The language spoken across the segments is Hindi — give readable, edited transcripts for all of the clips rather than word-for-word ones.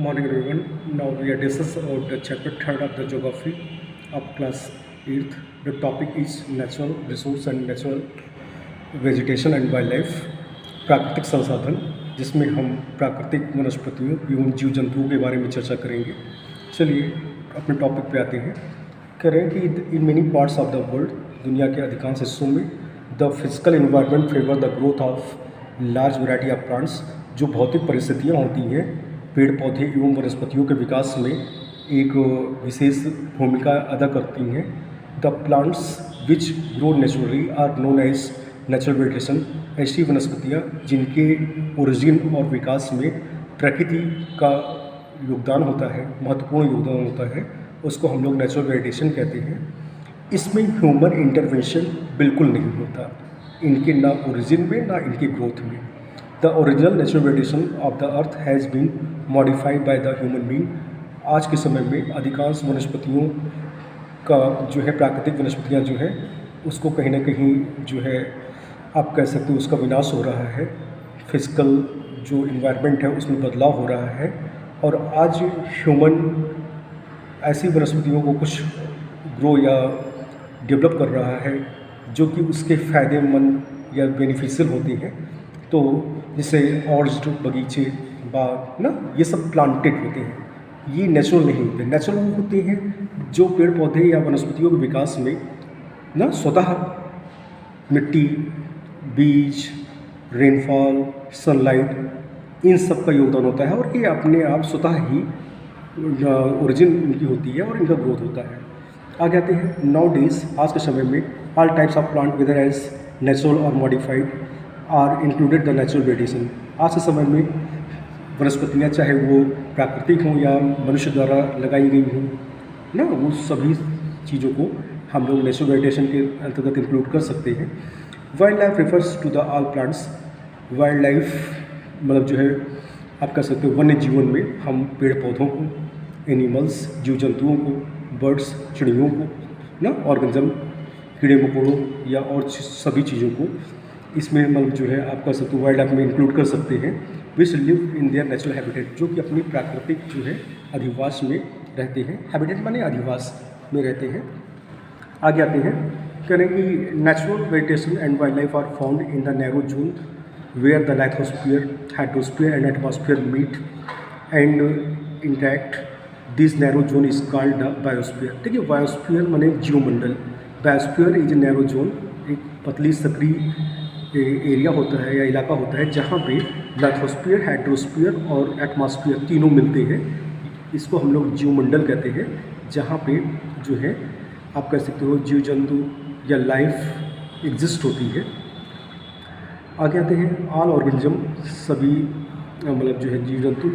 Morning everyone. Now we are discussing about the chapter 3rd of the geography of class 8th. The topic is natural resource and natural vegetation and wild life, प्राकृतिक संसाधन, जिसमें हम प्राकृतिक वनस्पतियों एवं जीव जंतुओं के बारे में चर्चा करेंगे। चलिए अपने टॉपिक पे आते हैं। कह रहे हैं कि in many parts of the world, दुनिया के अधिकांश हिस्सों में, the physical environment favour the growth of large variety of plants, जो भौतिक परिस्थितियाँ होती हैं पेड़ पौधे एवं वनस्पतियों के विकास में एक विशेष भूमिका अदा करती हैं। The plants which grow naturally are known as natural vegetation, ऐसी वनस्पतियाँ जिनके ओरिजिन और विकास में प्रकृति का योगदान होता है, महत्वपूर्ण योगदान होता है, उसको हम लोग नेचुरल वेजिटेशन कहते हैं। इसमें ह्यूमन इंटरवेंशन बिल्कुल नहीं होता, इनके ना ओरिजिन में ना इनके ग्रोथ में। The original natural vegetation of the earth has been modified by the human being. आज के समय में अधिकांश वनस्पतियों का जो है, प्राकृतिक वनस्पतियाँ जो है, उसको कहीं ना कहीं जो है आप कह सकते हो उसका विनाश हो रहा है। फिजिकल जो इन्वायरमेंट है उसमें बदलाव हो रहा है, और आज ह्यूमन ऐसी वनस्पतियों को कुछ ग्रो या डेवलप कर रहा है जो कि उसके फ़ायदेमंद या बेनिफिशियल होती हैं। तो जैसे ऑर्चिड, बगीचे, बाग ना, ये सब प्लांटेड होते हैं, ये नेचुरल नहीं होते। नेचुरल वो होते हैं जो पेड़ पौधे या वनस्पतियों के विकास में ना स्वतः मिट्टी, बीज, रेनफॉल, सनलाइट, इन सब का योगदान होता है, और ये अपने आप स्वतः ही ओरिजिन इनकी होती है और इनका ग्रोथ होता है। आगे आते हैं। नाउ डेज, आज के समय में, all types of plant weather as natural और modified are included the natural vegetation. आज के समय में वनस्पतियाँ चाहे वो प्राकृतिक हों या मनुष्य द्वारा लगाई गई हों ना, वो सभी चीज़ों को हम लोग नेचुरल वेजिटेशन के अंतर्गत इंक्लूड कर सकते हैं। Wild life refers to the all plants. Wild life मतलब जो है आप कह सकते हो वन्य जीवन में हम पेड़ पौधों को, एनिमल्स, जीव जंतुओं को, बर्ड्स, चिड़ियों को ना, ऑर्गेनिज्म, कीड़े मकोड़ों या और सभी चीज़ों को इसमें मतलब जो है आप कह सकते हो वाइल्ड लाइफ में इंक्लूड कर सकते हैं। Which live in their natural habitat, जो कि अपनी प्राकृतिक जो है अधिवास में रहते हैं। हैबिटेट माने अधिवास में रहते हैं। आगे आते हैं। करें कि natural vegetation and wild life are found in the narrow zone where the lithosphere, hydrosphere and atmosphere meet and intact. This narrow zone is called the biosphere. देखिए, बायोस्फीयर माने जीवमंडल, biosphere is a narrow zone, एक पतली सक्रिय एरिया होता है या इलाका होता है जहाँ पे लाइथोस्फीयर, हाइड्रोस्फीयर और एटमॉस्फेयर तीनों मिलते हैं। इसको हम लोग जीवमंडल कहते हैं, जहाँ पे जो है आप कह सकते हो जीव जंतु या लाइफ एग्जिस्ट होती है। आगे आते हैं। ऑल ऑर्गेनिज्म, सभी मतलब जो है जीव जंतु,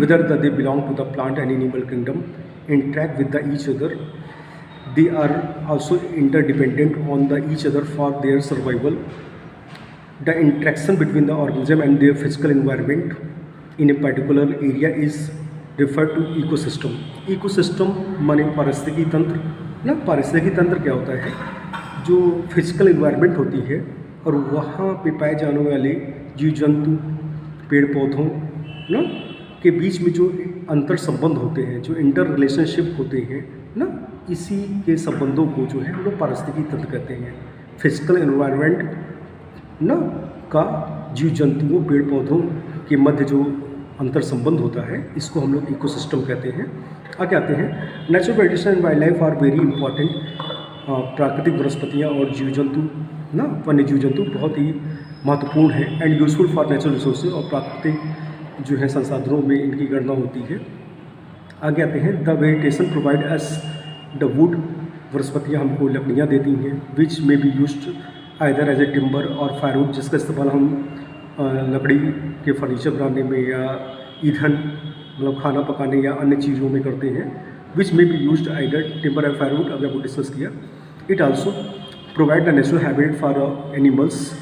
whether they belong to the plant and animal kingdom, interact with the each other. They are also interdependent on the each other for their survival. The interaction between the organism and their physical environment in a particular area is referred to ecosystem. Ecosystem माने पारिस्थितिकी तंत्र ना। पारिस्थितिकी तंत्र क्या होता है? जो फिजिकल इन्वायरमेंट होती है और वहाँ पे पाए जाने वाले जीव जंतु, पेड़ पौधों ना के बीच में जो अंतर संबंध होते हैं, जो इंटर रिलेशनशिप होते हैं ना, इसी के संबंधों को जो है हम लोग पारिस्थितिकी तंत्र कहते हैं। फिजिकल एनवायरनमेंट ना का जीव जंतुओं, पेड़ पौधों के मध्य जो अंतर संबंध होता है, इसको हम लोग इकोसिस्टम कहते हैं। आगे आते हैं। Natural vegetation and wild life are very important. प्राकृतिक वनस्पतियाँ और जीव जंतु ना, वन्य जीव जंतु बहुत ही महत्वपूर्ण है and useful for natural resources, और प्राकृतिक जो है संसाधनों में इनकी गणना होती है। आगे आते हैं। The vegetation provides the wood, वनस्पतियाँ हमको लकड़ियाँ देती हैं, विच में be used either as a timber और फायरवुड, जिसका इस्तेमाल हम लकड़ी के फर्नीचर बनाने में या ईंधन मतलब खाना पकाने या अन्य चीज़ों में करते हैं। विच में be used either timber and firewood, अभी आपको डिस्कस किया। It also provide the natural habitat for animals,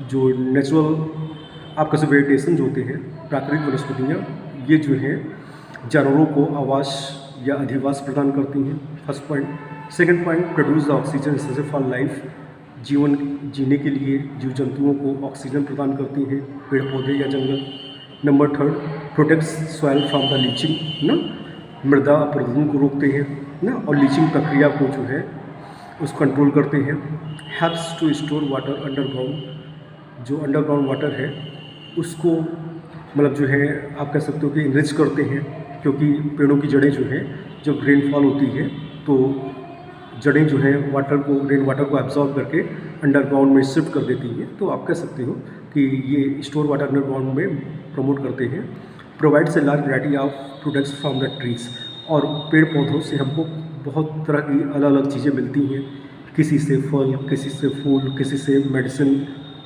जो नेचुरल आपका से वेजिटेशन जो होते हैं, प्राकृतिक वनस्पतियाँ, ये जो हैं जानवरों को आवास या अधिवास प्रदान करती हैं। First point. Second point, produce the oxygen necessary for life, जीवन जीने के लिए जीव जंतुओं को ऑक्सीजन प्रदान करती हैं पेड़ पौधे या जंगल number third, protects soil from the leaching ना, मृदा अपरदन को रोकते हैं ना, और लीचिंग प्रक्रिया को जो है उसको कंट्रोल करते हैं। Helps to store water underground, जो अंडरग्राउंड वाटर है उसको मतलब जो है आप कह सकते हो कि इनरिच करते हैं, क्योंकि पेड़ों की जड़ें जो हैं जब रेनफॉल होती है तो जड़ें जो हैं वाटर को, रेन वाटर को एब्जॉर्ब करके अंडरग्राउंड में शिफ्ट कर देती हैं। तो आप कह सकते हो कि ये स्टोर वाटर अंडरग्राउंड में प्रमोट करते हैं। Provides a large variety of products from the trees, और पेड़ पौधों से हमको बहुत तरह की अलग अलग चीज़ें मिलती हैं, किसी से फल, किसी से फूल, किसी से मेडिसिन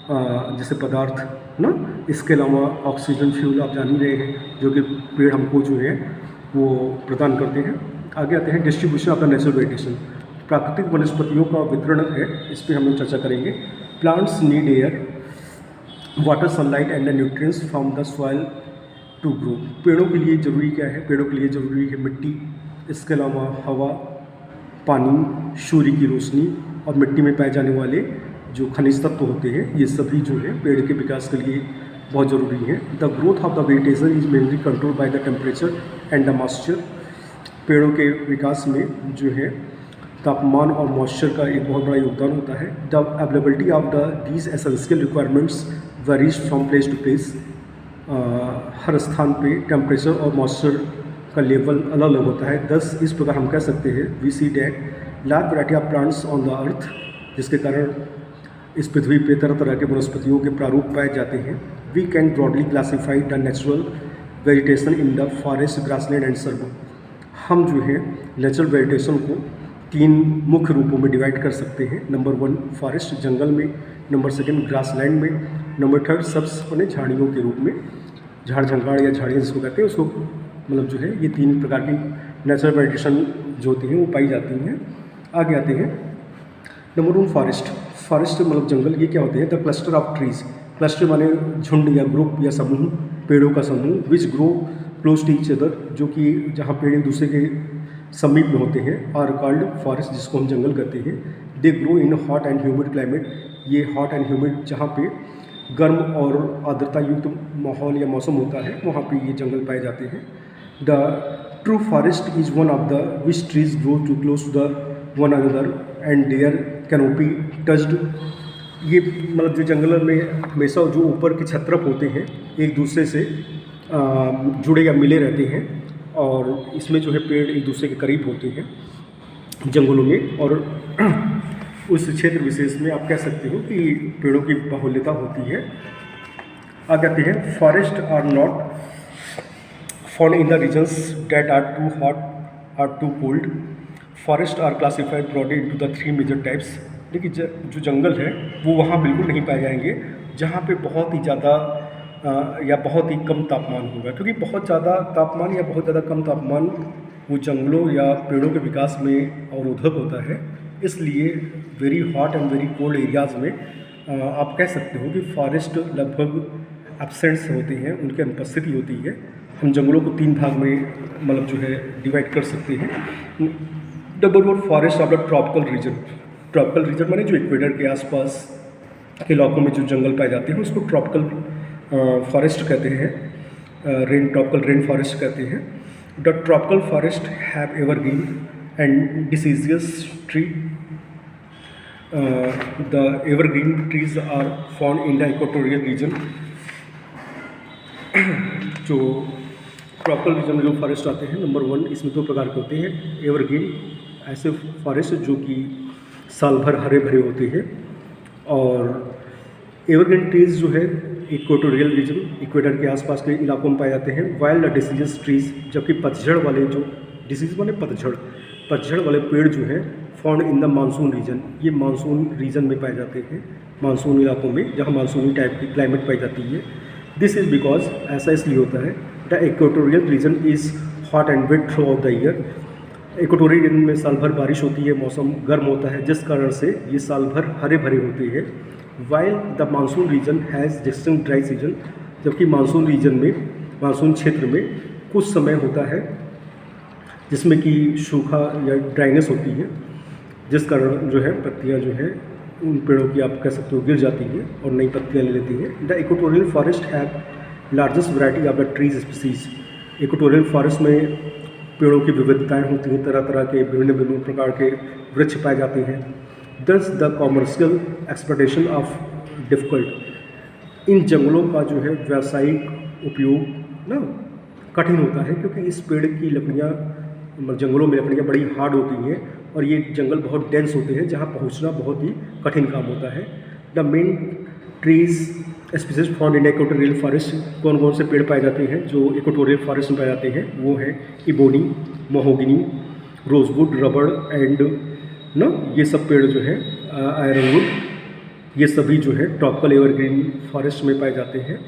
जैसे पदार्थ ना। इसके अलावा ऑक्सीजन फ्यूल आप जान ही रहे हैं जो कि पेड़ हमको जो है वो प्रदान करते हैं। आगे आते हैं distribution of the natural vegetation, प्राकृतिक वनस्पतियों का वितरण है, इस पर हम लोग चर्चा करेंगे। Plants need air, water, sunlight and the nutrients from the soil to grow. पेड़ों के लिए ज़रूरी क्या है? पेड़ों के लिए ज़रूरी है मिट्टी, इसके अलावा हवा, पानी, सूर्य की रोशनी और मिट्टी में पाए जाने वाले जो खनिज तत्व होते हैं, ये सभी जो है पेड़ के विकास के लिए बहुत ज़रूरी है। The growth of the vegetation is mainly control by the temperature and the moisture. पेड़ों के विकास में जो है तापमान और मॉइस्चर का एक बहुत बड़ा योगदान होता है। The availability of the these essential requirements varies from place to place. हर स्थान पे टेम्परेचर और मॉइस्चर का लेवल अलग अलग होता है। दस इस प्रकार हम कह सकते हैं we see that large variety of plants on the earth, जिसके कारण इस पृथ्वी पे तरह तरह के वनस्पतियों के प्रारूप पाए जाते हैं। We can broadly classify the natural vegetation in the forest, grassland and shrub. हम जो है नेचुरल वेजिटेशन को तीन मुख्य रूपों में डिवाइड कर सकते हैं। नंबर वन फॉरेस्ट, जंगल में, नंबर सेकंड ग्रासलैंड में, नंबर थर्ड सब्ज बने झाड़ियों के रूप में, झाड़ झंगाड़ या झाड़ियाँ जिसको कहते हैं उसको, मतलब जो है ये तीन प्रकार की नेचुरल वेजिटेशन जो होती हैं वो पाई जाती हैं। आगे आते हैं नंबर वन फॉरेस्ट। फॉरेस्ट मतलब जंगल, ये क्या होते हैं? The cluster of trees, cluster माने झुंड या ग्रुप या समूह, पेड़ों का समूह, which grow close to each other, जो कि जहाँ पेड़ एक दूसरे के समीप में होते हैं, आर कॉल्ड फॉरेस्ट, जिसको हम जंगल कहते हैं। They grow in hot and humid climate, ये हॉट एंड ह्यूमिड जहाँ पे गर्म और आर्द्रता युक्त माहौल या मौसम होता है वहाँ पे ये जंगल पाए जाते हैं। The true forest is one of the which trees grow too close to the one another and their canopy touched. ये मतलब जो जंगल में हमेशा जो ऊपर के छत्रप होते हैं एक दूसरे से जुड़े या मिले रहते हैं, और इसमें जो है पेड़ एक दूसरे के करीब होते हैं जंगलों में, और उस क्षेत्र विशेष में आप कह सकते हो कि पेड़ों की बाहुल्यता होती है। आ कहते हैं forest are not found in the regions that are too hot और too cold. Forest are classified broadly into the three major types. देखिए जो जंगल है वो वहाँ बिल्कुल नहीं पाए जाएंगे जहाँ पे बहुत ही ज़्यादा या बहुत ही कम तापमान होगा, क्योंकि बहुत ज़्यादा तापमान या बहुत ज़्यादा कम तापमान वो जंगलों या पेड़ों के विकास में अवरोधक होता है। इसलिए very hot and very cold areas में आप कह सकते हो कि फॉरेस्ट लगभग एब्सेंट्स होते हैं, उनकी अनुपस्थिति होती है। हम जंगलों को तीन भाग में मतलब जो है डिवाइड कर सकते हैं। Number one forest of the tropical region. Tropical region माने जो इक्वेटर के आसपास के इलाकों में जो जंगल पाए जाते हैं उसको ट्रॉपिकल फॉरेस्ट कहते हैं, ट्रॉपिकल रेन फॉरेस्ट कहते हैं। The tropical forest have evergreen and deciduous tree. The evergreen trees are found in the equatorial region. जो ट्रॉपिकल रीजन में जो फॉरेस्ट आते हैं, नंबर वन इसमें दो प्रकार के होते हैं। एवरग्रीन ऐसे फॉरेस्ट जो कि साल भर हरे भरे होते हैं, और एवरग्रीन ट्रीज जो है इक्वेटोरियल रीजन, इक्वेटर के आसपास के इलाकों में पाए जाते हैं। वाइल्ड डिसीजियस ट्रीज, जबकि पतझड़ वाले जो डिसीज माने पतझड़ वाले पेड़ जो हैं found in the monsoon region, ये मानसून रीजन में पाए जाते हैं, मानसून इलाकों में जहाँ मानसूनी टाइप की क्लाइमेट पाई जाती है। दिस इज़ बिकॉज, ऐसा इसलिए होता है, the equatorial region is hot and wet throughout the year. Equatorial region में साल भर बारिश होती है, मौसम गर्म होता है, जिस कारण से ये साल भर हरे भरे होते हैं। While the monsoon region has distinct dry season, जबकि मानसून रीजन में, मानसून क्षेत्र में कुछ समय होता है जिसमें कि सूखा या ड्राइनेस होती है, जिस कारण जो है पत्तियां जो है उन पेड़ों की आप कह सकते हो गिर जाती हैं और नई पत्तियां ले लेती हैं। The equatorial forest have largest variety of the trees species. Equatorial forest में पेड़ों की विविधताएं होती हैं, तरह तरह के विभिन्न विभिन्न प्रकार के वृक्ष पाए जाते हैं। Thus the commercial exploitation of difficult. इन जंगलों का जो है व्यावसायिक उपयोग ना कठिन होता है, क्योंकि इस पेड़ की लकड़ियाँ जंगलों में लकड़ियाँ बड़ी हार्ड होती हैं और ये जंगल बहुत डेंस होते हैं, जहाँ पहुँचना बहुत ही कठिन काम होता है। The main trees species found in equatorial forest. कौन कौन से पेड़ पाए जाते हैं जो इक्वेटोरियल फॉरेस्ट में पाए जाते हैं? वो है इबोनी, महोगनी, रोजवुड, रबड़ एंड ना ये सब पेड़ जो है आयरनवुड, ये सभी जो है ट्रॉपिकल एवरग्रीन फॉरेस्ट में पाए जाते हैं।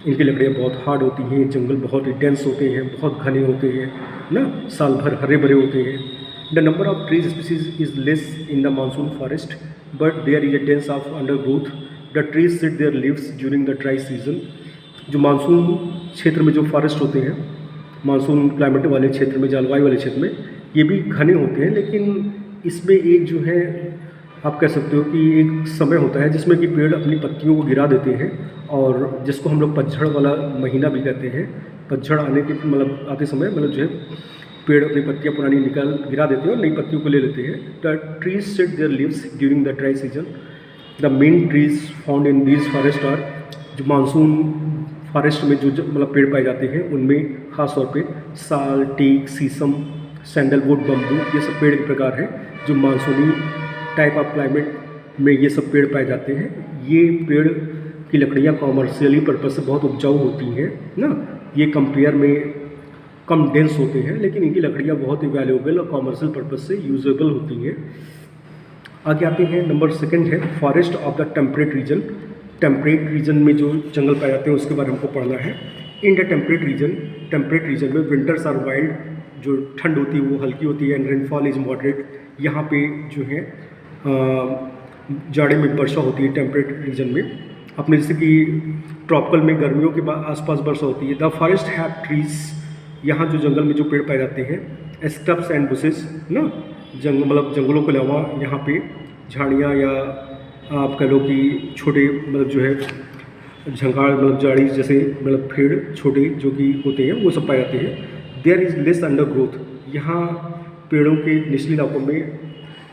इनकी लकड़ियाँ बहुत हार्ड होती हैं, जंगल बहुत ही डेंस होते हैं, बहुत घने होते हैं ना, साल भर हरे भरे होते हैं। The number of trees species is less in the monsoon forest but there is a dense of undergrowth. The trees shed their leaves during the dry season. जो मानसून क्षेत्र में जो फॉरेस्ट होते हैं, मानसून क्लाइमेट वाले क्षेत्र में, जलवायु वाले क्षेत्र में, ये भी घने होते हैं, लेकिन इसमें एक जो है आप कह सकते हो कि एक समय होता है जिसमें कि पेड़ अपनी पत्तियों को गिरा देते हैं, और जिसको हम लोग पतझड़ वाला महीना भी कहते हैं। पतझड़ आने के मतलब आते समय मतलब जो है पेड़ अपनी पत्तियां पुरानी गिरा देते हैं और नई पत्तियों को ले लेते हैं। The trees shed their leaves during the dry season. The main trees found in these forest are, जो मानसून फॉरेस्ट में जो मतलब पेड़ पाए जाते हैं उनमें खास तौर पे साल, टीक, शीशम, सैंडलवुड, बम्बू, ये सब पेड़ के प्रकार हैं जो मानसूनी टाइप ऑफ क्लाइमेट में ये सब पेड़ पाए जाते हैं। ये पेड़ की लकड़ियाँ कॉमर्शियली पर्पज़ से बहुत उपजाऊ होती हैं ना, ये कंपेयर में कम डेंस होते हैं, लेकिन इनकी लकड़ियाँ बहुत ही वैल्यूएबल और कॉमर्शियल पर्पज़ से यूजेबल होती हैं। आगे आते हैं, नंबर सेकंड है forest of the temperate region. Temperate region में जो जंगल पाए जाते हैं उसके बारे में हमको पढ़ना है। इन द टेम्परेट रीजन में विंटर्स आर वाइल्ड, जो ठंड होती है वो हल्की होती है, एंड रेनफॉल इज मॉडरेट। यहाँ पे जो है जाड़े में वर्षा होती है टेम्परेट रीजन में, अपने जैसे कि ट्रॉपिकल में गर्मियों के आसपास वर्षा होती है। द फॉरेस्ट हैव ट्रीज, यहाँ जो जंगल में जो पेड़ पाए जाते हैं, स्टब्स एंड बुशेस ना, मतलब जंगलों के अलावा यहाँ पे झाड़ियाँ या आप कह लो कि छोटे मतलब जो है झंकाड़ मतलब जाड़ी जैसे मतलब पेड़ छोटे जो कि होते हैं वो सब पाए जाते हैं। There is less undergrowth, यहाँ पेड़ों के निचले इलाकों में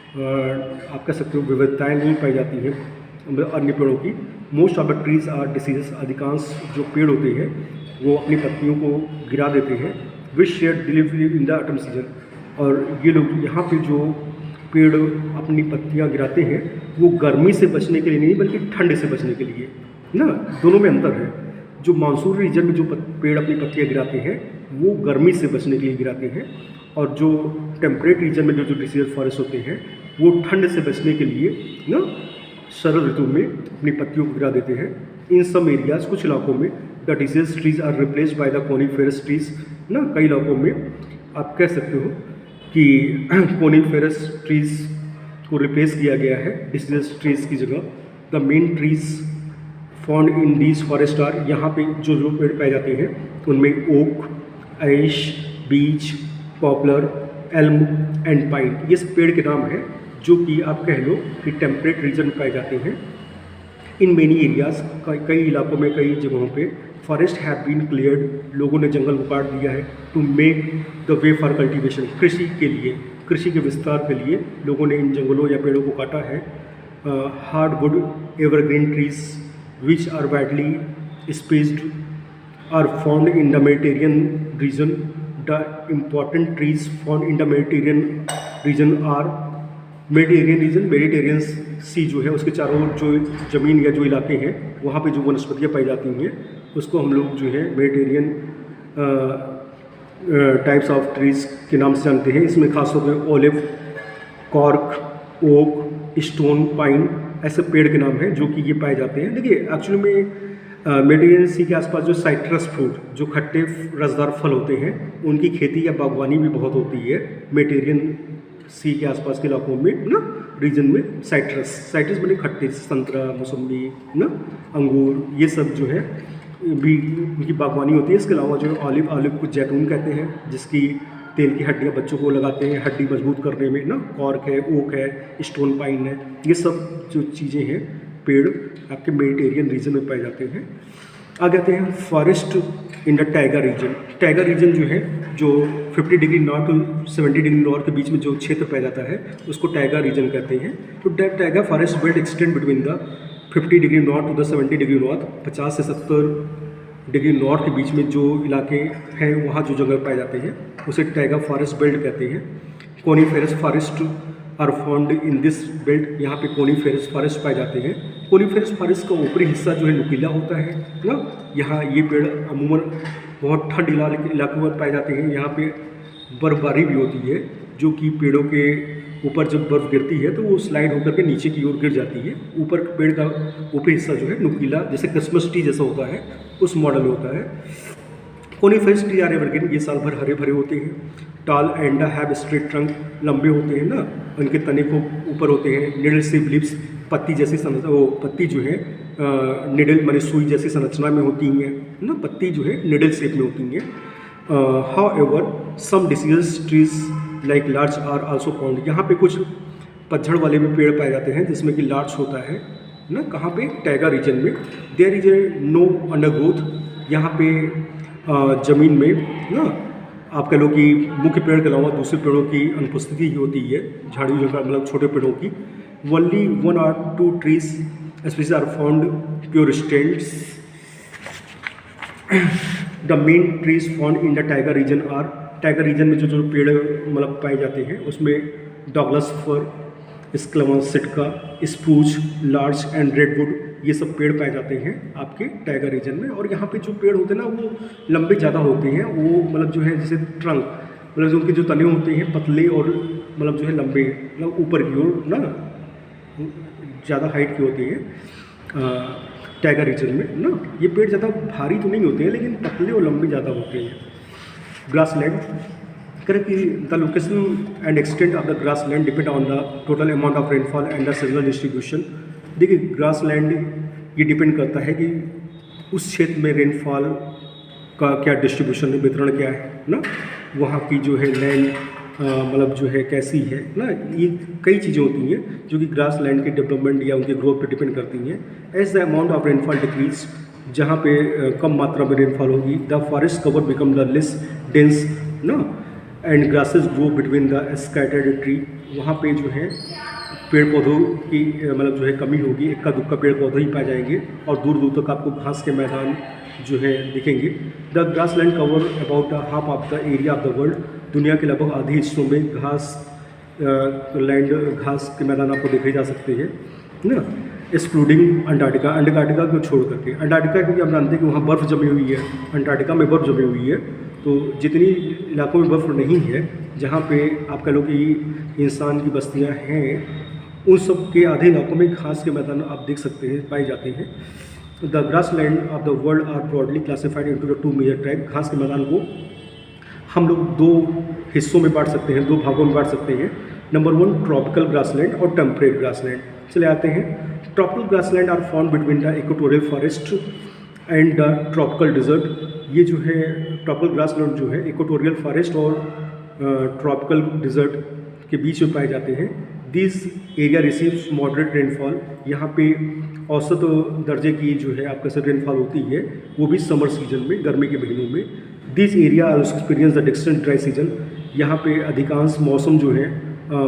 आप कह सकते हो विविधताएँ नहीं पाई जाती हैं अन्य पेड़ों की। Most of the trees are deciduous, अधिकांश जो पेड़ होते हैं वो अपनी पत्तियों को गिरा देते हैं। Which share delivery in the autumn season, और ये लोग यहाँ पे जो पेड़ अपनी पत्तियाँ गिराते हैं वो गर्मी से बचने के लिए नहीं बल्कि ठंड से बचने के लिए ना, दोनों में अंतर है। जो मानसून रीजन में जो पेड़ अपनी पत्तियाँ गिराते हैं वो गर्मी से बचने के लिए गिराते हैं, और जो टेम्परेट रीजन में जो डिसीजस फॉरेस्ट होते हैं वो ठंड से बचने के लिए ना शरद ऋतु में अपनी पत्तियों को गिरा देते हैं। इन सम एरियाज, कुछ इलाकों में the deciduous trees are replaced by the coniferous trees ना, कई इलाकों में आप कह सकते हो कि कोनिफेरस ट्रीज को रिप्लेस किया गया है डिसीज ट्रीज की जगह। The main trees found in these forest are, यहाँ पे जो जो पेड़ पाए जाते हैं उनमें oak, ash, beech, poplar, elm and pine, ये सब पेड़ के नाम हैं जो कि आप कह लो कि टेम्परेट रीजन में पाए जाते हैं। इन मेनी एरियाज, कई इलाकों में कई जगहों पे फॉरेस्ट हैव बीन क्लियर्ड, लोगों ने जंगल को काट दिया है to make the way for cultivation, कृषि के लिए, कृषि के विस्तार के लिए लोगों ने इन जंगलों या पेड़ों को काटा है। Hardwood evergreen trees which are widely spaced are found in the Mediterranean region. The important trees found in the Mediterranean region are Mediterranean sea जो है उसके चारों ओर जो ज़मीन या जो इलाके हैं वहाँ पे जो वनस्पतियाँ पाई जाती हैं उसको हम लोग जो है मेडिटेरियन टाइप्स ऑफ ट्रीज़ के नाम से जानते हैं। इसमें खासतौर पर olive, cork, oak, stone, pine ऐसे पेड़ के नाम हैं जो कि ये पाए जाते हैं। देखिए एक्चुअली में मेडिटेरियन सी के आसपास जो साइट्रस फ्रूट, जो खट्टे रसदार फल होते हैं, उनकी खेती या बागवानी भी बहुत होती है मेडिटेरियन सी के आसपास के इलाकों में ना, रीजन में। साइट्रस बने खट्टे, संतरा, मौसम्बी ना, अंगूर, ये सब जो है भी उनकी बागवानी होती है। इसके अलावा जो ऑलिव को जैतून कहते हैं, जिसकी तेल की हड्डियाँ बच्चों को लगाते हैं हड्डी मजबूत करने में ना। कॉर्क है, ओक है, स्टोन पाइन है, ये सब जो चीज़ें हैं पेड़ आपके मेडिटेरियन रीजन में पाए जाते हैं। आगे आते हैं forest in the taiga region. Taiga region जो है, जो 50 degree north to 70 degree north के बीच में जो क्षेत्र पाया जाता है उसको टाइगर रीजन कहते हैं। तो taiga forest belt extend between the 50 degree north to the 70 degree north, 50 से 70 डिग्री नॉर्थ के बीच में जो इलाके हैं वहाँ जो जंगल पाए जाते हैं उसे टाइगर फॉरेस्ट बेल्ट कहते हैं। Coniferous forest are found in this belt, यहाँ पे कोनीफेरस फॉरेस्ट पाए जाते हैं। कोनीफेरस फॉरेस्ट का ऊपरी हिस्सा जो है नुकीला होता है ना। यहाँ ये पेड़ अमूमन बहुत ठंड इलाकों में पाए जाते हैं। यहाँ पे बर्फबारी भी होती है, जो कि पेड़ों के ऊपर जब बर्फ़ गिरती है तो वो स्लाइड होकर के नीचे की ओर गिर जाती है। ऊपर पेड़ का ऊपरी हिस्सा जो है नुकीला, जैसे क्रिसमस ट्री जैसा होता है उस मॉडल होता है। कोनीफेरस ट्री आर एवरग्रीन, ये साल भर हरे भरे होते हैं। टाल एंड हैव स्ट्रेट ट्रंक, लंबे होते हैं ना, उनके तने को ऊपर होते हैं। निडल से लिप्स, पत्ती जैसी वो पत्ती जो है निडल माने सुई जैसी संरचना में होती हैं ना, पत्ती जो है निडल शेप में होती हैं। However some deciduous trees like larch are also found, यहाँ पे कुछ पतझड़ वाले भी पेड़ पाए जाते हैं जिसमें कि लार्च होता है ना। कहाँ पे? टाइगर रीजन में। There is a no undergrowth, यहाँ पे ज़मीन में ना आप कह लो कि मुख्य पेड़ के अलावा दूसरे पेड़ों की अनुपस्थिति ही होती है, झाड़ियों का मतलब छोटे पेड़ों की। ओनली 1 or 2 trees species are found pure stands. The main trees found in the taiga region are, taiga region में जो पेड़ मतलब पाए जाते हैं उसमें डॉगलस फर, स्क्लेमस Sitka, spruce, larch and redwood, ये सब पेड़ पाए जाते हैं आपके टाइगर रीजन में। और यहाँ पे जो पेड़ होते हैं ना वो लंबे ज़्यादा होते हैं, वो मतलब जो है जैसे ट्रंक, मतलब जो उनके जो तने होते हैं पतले और मतलब जो है लंबे, मतलब ऊपर की ओर ना ज़्यादा हाइट की होती है टाइगर रीजन में ना। ये पेड़ ज़्यादा भारी तो नहीं होते हैं लेकिन पतले और लंबे ज़्यादा होते हैं। ग्रासलैंड करें कि the location and extent of the grassland depend on the total amount of rainfall and the seasonal distribution. देखिए ग्रासलैंड ये डिपेंड करता है कि उस क्षेत्र में रेनफॉल का क्या डिस्ट्रीब्यूशन है, वितरण क्या है ना, वहाँ की जो है लैंड मतलब जो है कैसी है ना, ये कई चीज़ें होती हैं जो कि ग्रास लैंड के डेवलपमेंट या उनके ग्रोथ पे डिपेंड करती हैं। As the amount of rainfall decrease, जहाँ पे कम मात्रा में रेनफॉल होगी, the forest cover become the less dense ना and grasses grow between the scattered tree, वहाँ पे जो है पेड़ पौधों की मतलब जो है कमी होगी, इक्का दुक्का पेड़ पौधे ही पाए जाएंगे और दूर दूर तक आपको घास के मैदान जो है दिखेंगे। The grass land cover about half of the area of the world, दुनिया के लगभग आधे हिस्सों में घास के मैदान आपको देखे जा सकते हैं ना, एक्सक्लूडिंग अंटार्कटिका, अंटार्कटिका को छोड़ करके। अंटार्कटिका क्योंकि आप जानते हैं कि वहाँ बर्फ़ जमी हुई है, अंटार्कटिका में बर्फ़ जमी हुई है, तो जितनी इलाकों में बर्फ़ नहीं है जहाँ पे आप कह लो कि इंसान की बस्तियाँ हैं, उन सब के आधे इलाकों में घास के मैदान आप देख सकते हैं, पाए जाते हैं। The grass land of the world are broadly classified into the 2 major type. घास के मैदान को हम लोग 2 हिस्सों में बांट सकते हैं, 2 भागों में बांट सकते हैं। नंबर 1 ट्रॉपिकल ग्रासलैंड और टेम्परेट ग्रासलैंड। चले आते हैं। Tropical grassland are found between the equatorial forest and the tropical desert. ये जो है ट्रॉपिकल ग्रासलैंड जो है इक्वेटोरियल फॉरेस्ट और ट्रॉपिकल डिजर्ट के बीच में पाए जाते हैं। This area receives moderate rainfall, यहाँ पे औसत दर्जे की जो है आपका से रेनफॉल होती है, वो भी समर सीजन में, गर्मी के महीनों में। This area also experience the distant dry season, यहाँ पे अधिकांश मौसम जो है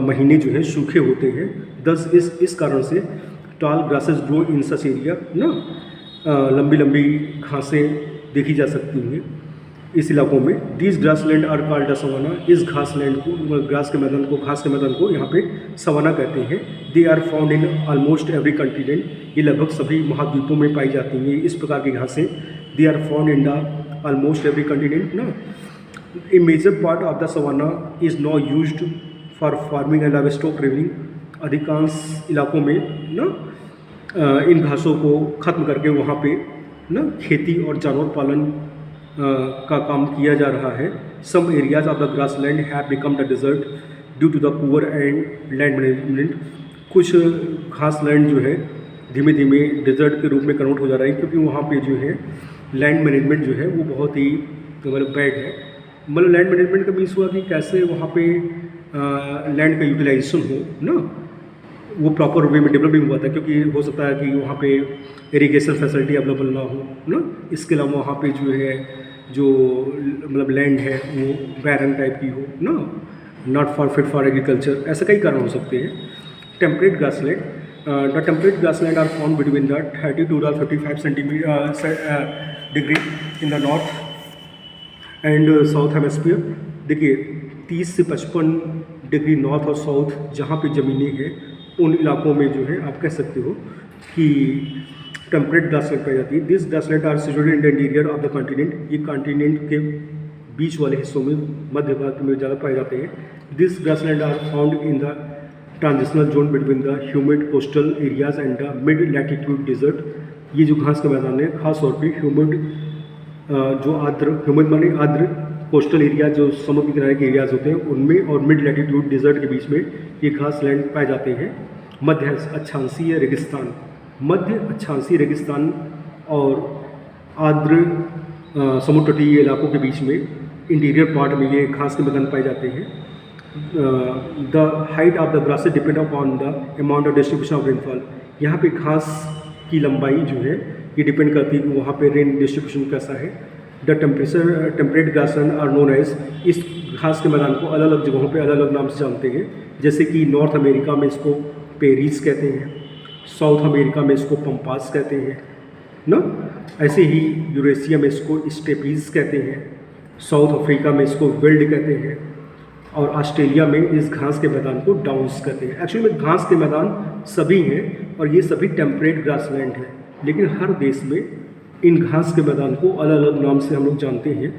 महीने जो है सूखे होते हैं। दस इस कारण से toll grasses grow in such area ना, लंबी लंबी घासें देखी जा सकती हैं इस इलाकों में। This grassland are called the savanna, इस घासलैंड को, घास के मैदान को यहाँ पे सवाना कहते हैं। They are found in almost every continent, ये लगभग सभी महाद्वीपों में पाई जाती हैं इस प्रकार की घासें। They are found in the almost every continent ना। A major part of the savanna is now used for farming and livestock rearing, अधिकांश इलाकों में ना इन घासों को ख़त्म करके वहाँ पे ना खेती और जानवर पालन का काम किया जा रहा है। Some areas of the grassland have become the desert due to the poor and land management, कुछ घास लैंड जो है धीमे धीमे डिजर्ट के रूप में कन्वर्ट हो जा रहा है क्योंकि वहाँ पे जो है लैंड मैनेजमेंट जो है वो बहुत ही मतलब बैड है। मतलब लैंड मैनेजमेंट का मीन्स हुआ कि कैसे वहाँ पे लैंड का यूटिलाइजेशन हो ना, वो प्रॉपर वे में डेवलप नहीं हुआ था, क्योंकि हो सकता है कि वहाँ पे इरिगेशन फैसिलिटी अवेलेबल ना हो ना। इसके अलावा वहाँ पे जो है जो मतलब लैंड है वो बैरन टाइप की हो ना, not for fit for agriculture, ऐसे कई कारण हो सकते हैं। Temperate grassland, the temperate grassland are found between the 30 to 55 degree in the north and south hemisphere. देखिए 30 से 55 डिग्री नॉर्थ और साउथ जहाँ पे ज़मीनें हैं उन इलाकों में जो है आप कह सकते हो कि टेम्परेट ग्रासलैंड पाई जाती है। This grassland are situated in the interior of the continent, ये कॉन्टिनेंट के बीच वाले हिस्सों में, मध्य भाग में ज़्यादा पाए जाते हैं। This grassland are found in the transitional zone between the humid coastal areas and the mid latitude desert. ये जो घास का मैदान है खास तौर पे ह्यूमिड जो ह्यूमिड माने आर्द्र कोस्टल एरिया जो समुद्र किनारे के एरियाज होते हैं उनमें और मिड लैटिट्यूड डिजर्ट के बीच में ये घास लैंड पाए जाते हैं। मध्य अक्षांशीय रेगिस्तान, मध्य अक्षांशीय रेगिस्तान और आर्द्र समुद्र तटीय इलाकों के बीच में इंटीरियर पार्ट में ये घास के मैदान पाए जाते हैं। The height of the grasses depend upon the amount of distribution of rainfall. यहाँ पे घास की लंबाई जो है ये डिपेंड करती है कि वहाँ पे रेन डिस्ट्रीब्यूशन कैसा है। The temperate grassland are known as, इस घास के मैदान को अलग अलग जगहों पे अलग अलग नाम से जानते हैं, जैसे कि नॉर्थ अमेरिका में इसको पेरीज कहते हैं, साउथ अमेरिका में इसको पंपास कहते हैं ना, ऐसे ही यूरेशिया में इसको स्टेपीज कहते हैं, साउथ अफ्रीका में इसको विल्ड कहते हैं और ऑस्ट्रेलिया में इस घास के मैदान को डाउन्स कहते हैं। एक्चुअली में घास के मैदान सभी हैं और ये सभी टेम्परेट ग्रासलैंड हैं, लेकिन हर देश में इन घास के मैदान को अलग अलग नाम से हम लोग जानते हैं।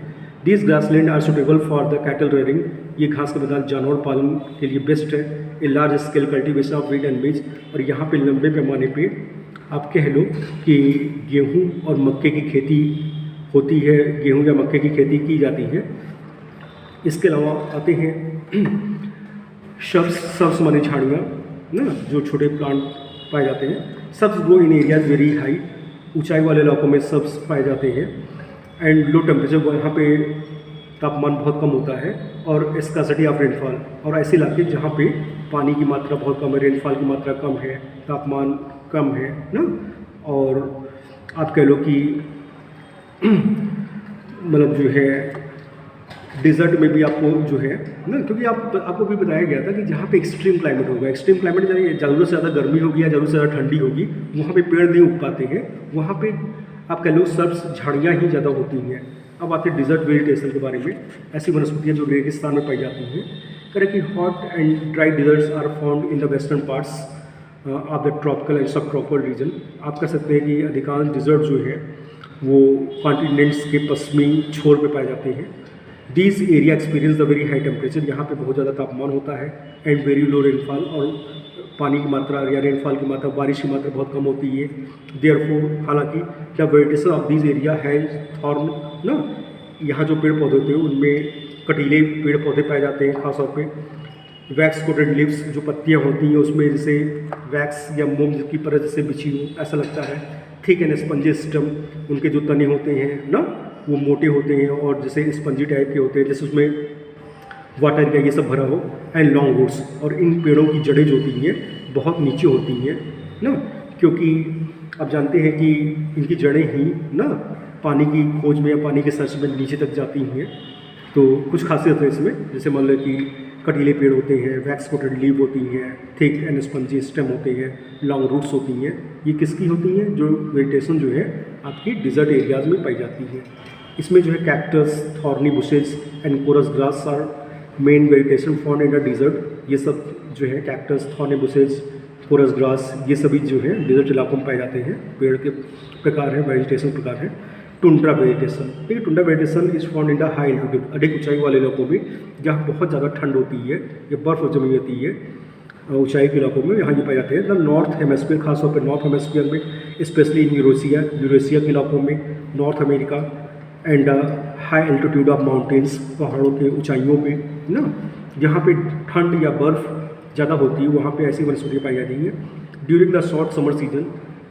This grassland are suitable for the cattle rearing, ये घास का मैदान जानवर पालन के लिए बेस्ट है। A large scale cultivation of wheat and मेज, और यहाँ पे लंबे पैमाने पे आप कह लो कि गेहूँ और मक्के की खेती होती है, गेहूँ या मक्के की खेती की जाती है। इसके अलावा आते हैं सब्स माने झाड़ियाँ ना, जो छोटे प्लांट पाए जाते हैं। Subs grow in areas very high, ऊंचाई वाले इलाकों में सब्स पाए जाते हैं। एंड लो टेम्परेचर, यहाँ पे तापमान बहुत कम होता है और स्कार्सिटी ऑफ रेनफॉल, और ऐसे इलाके जहाँ पे पानी की मात्रा बहुत कम है, रेनफॉल की मात्रा कम है, तापमान कम है ना, और आप कह लो कि मतलब जो है डिज़र्ट में भी आपको जो है ना, क्योंकि आपको भी बताया गया था कि जहाँ पे एक्सट्रीम क्लाइमेट होगा, एक्सट्रीम क्लाइमेट ज़रूरत से ज़्यादा गर्मी होगी या ज़रूरत से ज़्यादा ठंडी होगी, वहाँ पे पेड़ नहीं उग पाते हैं, वहाँ पे आप कह लो सब्ज झाड़ियाँ ही ज़्यादा होती हैं। अब आते हैं डिज़र्ट वेजिटेशन के बारे में। ऐसी वनस्पतियाँ जो रेगिस्तान में पाई जाती हैं। करें कि hot and dry deserts are found in the western parts of the tropical and sub tropical region. आप कह सकते हैं कि अधिकांश डिजर्ट जो है वो कॉन्टिनेंट्स के पश्चिमी छोर पे पाए जाते हैं। This area experience the very high temperature, यहाँ पे बहुत ज़्यादा तापमान होता है, एंड वेरी लो रेनफॉल, और पानी की मात्रा या रेनफॉल की मात्रा, बारिश की मात्रा बहुत कम होती है। देयरफॉर हालांकि the vegetation of this area has thorn ना, यहाँ जो पेड़ पौधे होते हैं उनमें कटीले पेड़ पौधे पाए जाते हैं। खासतौर पे वैक्स कोटेड लीव्स, जो पत्तियाँ होती हैं उसमें जैसे वैक्स या मोम की परत जैसे बिछी हो ऐसा लगता है। थिक एंड स्पंजी स्टम, उनके जो तने होते हैं ना वो मोटे होते हैं और जैसे स्पंजी टाइप के होते हैं, जैसे उसमें वाटर का ये सब भरा हो। एंड लॉन्ग रूट्स, और इन पेड़ों की जड़ें जो होती हैं बहुत नीचे होती हैं ना, क्योंकि आप जानते हैं कि इनकी जड़ें ही ना पानी की खोज में या पानी के सर्च में नीचे तक जाती हैं। तो कुछ खासियत है इसमें, जैसे मान लो कि कटीले पेड़ होते हैं, वैक्स कोटेड लीव होती हैं, थिक एंड स्पंजी स्टेम होते हैं, लॉन्ग रूट्स होती हैं। ये किसकी होती हैं? जो वेजिटेशन जो है आपकी डिजर्ट एरियाज़ में पाई जाती है। इसमें जो है cactus, thorny bushes and coarse grass are main vegetation found in the desert. ये सब जो है cactus, thorny bushes, coarse grass, ये सभी जो है डिजर्ट इलाकों में पाए जाते हैं। पेड़ के प्रकार है, वेजिटेशन प्रकार है। टुंड्रा वेजिटेशन, ठीक है, tundra vegetation is found in the high altitude, अधिक ऊंचाई वाले इलाकों में जहाँ बहुत ज़्यादा ठंड होती है या बर्फ़ जमी होती है ऊंचाई के इलाकों में, यहाँ ये पाए जाते हैं। द नॉर्थ हेमस्फीयर, खासतौर पर नॉर्थ हेमस्फीयर में, स्पेशली इन यूरेशिया के इलाकों में, north America and high altitude of mountains, पहाड़ों के ऊंचाइयों पे ना, जहाँ पे ठंड या बर्फ़ ज़्यादा होती है वहाँ पे ऐसी वनस्पतियाँ पाई जाती हैं। During the short summer season,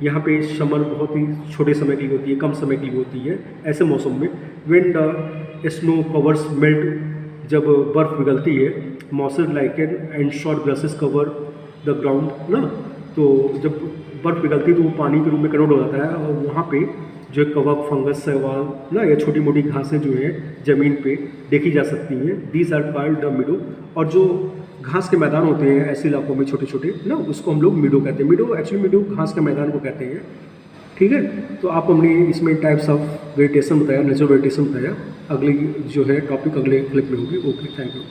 यहाँ पे समर बहुत ही छोटे समय की होती है, कम समय की होती है। ऐसे मौसम में when the snow covers melt, जब बर्फ़ पिघलती है, masses lichen and short grasses cover the ground ना, तो जब बर्फ़ पिघलती है तो वो पानी के रूप में कन्वर्ट हो जाता है, और वहाँ पे जो कवक, फंगस, शैवाल ना, या छोटी मोटी घासें जो हैं ज़मीन पे देखी जा सकती हैं। These are called the meadow. और जो घास के मैदान होते हैं ऐसे इलाकों में छोटे छोटे ना, उसको हम लोग मीडो कहते हैं। मीडो एक्चुअली मीडो घास के मैदान को कहते हैं, ठीक है। तो आप हमने इसमें टाइप्स ऑफ वेजिटेशन बताया, नेचुरल वेजिटेशन बताया। अगली जो है टॉपिक अगले क्लिप में होगी। Okay, thank you.